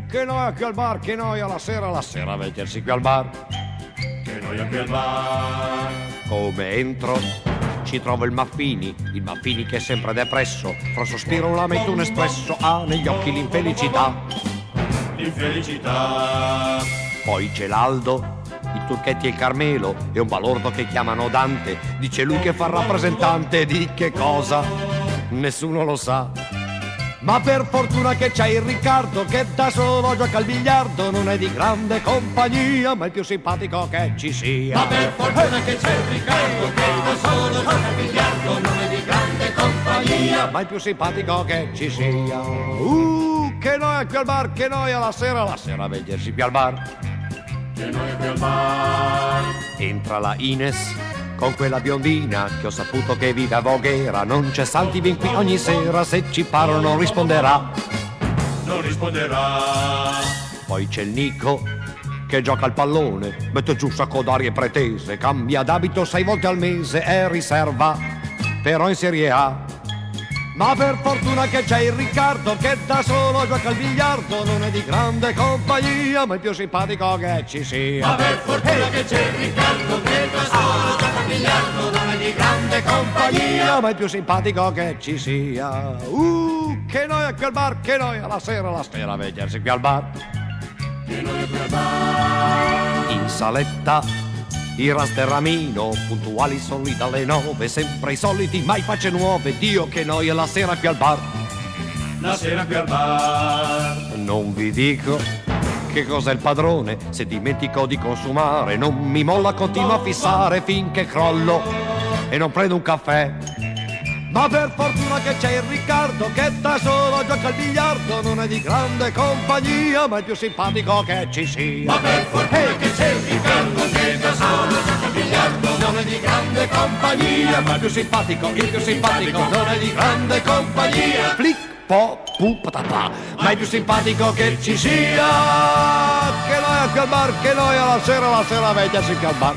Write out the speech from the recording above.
Che noia qui al bar, che noia la sera a vedersi qui al bar. Che noia qui al bar. Come entro ci trovo il Maffini che è sempre depresso, fra un sospiro un lamento un espresso, ha negli occhi l'infelicità. L'infelicità. Poi c'è l'Aldo, i Turchetti e il Carmelo e un balordo che chiamano Dante, dice lui che fa il rappresentante di che cosa? Nessuno lo sa. Ma per fortuna che c'è il Riccardo che da solo gioca al biliardo, non è di grande compagnia, ma è il più simpatico che ci sia. Ma per fortuna che c'è il Riccardo che da solo gioca al biliardo, non è di grande compagnia, ma è il più simpatico che ci sia. Che noia qui al bar, che noia la sera a vedersi qui al bar. Che noia qui al bar. Entra la Ines con quella biondina che ho saputo che vive a Voghera, non c'è santi, vien qui ogni sera, se ci parlo non risponderà. Non risponderà. Poi c'è il Nico che gioca al pallone, mette giù un sacco d'arie pretese, cambia d'abito 6 volte al mese, è riserva però in Serie A. Ma per fortuna che c'è il Riccardo che da solo gioca al biliardo, non è di grande compagnia, ma è il più simpatico che ci sia. Ma per fortuna che c'è il Riccardo che da solo gioca al biliardo, non è di grande compagnia, ma è il più simpatico che ci sia. Che noia qui al bar, che noia la sera a vedersi qui al bar. Che noia qui al bar. In saletta il Rasterramino, puntuali sono lì dalle 9, sempre i soliti, mai facce nuove, Dio che noia la sera qui al bar. La sera qui al bar. Non vi dico che cos'è il padrone, se dimentico di consumare, non mi molla, continua a fissare finché crollo e non prendo un caffè. Ma per fortuna che c'è il Riccardo che da solo gioca al biliardo, non è di grande compagnia, ma è il più simpatico che ci sia. Ma per fortuna che c'è il Riccardo che da solo gioca al biliardo, non è di grande compagnia, ma il più simpatico, non è di grande compagnia. Flic, po, pu, patapà, ma è il più simpatico che ci sia. Che noia qui al bar, che noia la sera a vedersi qui al bar.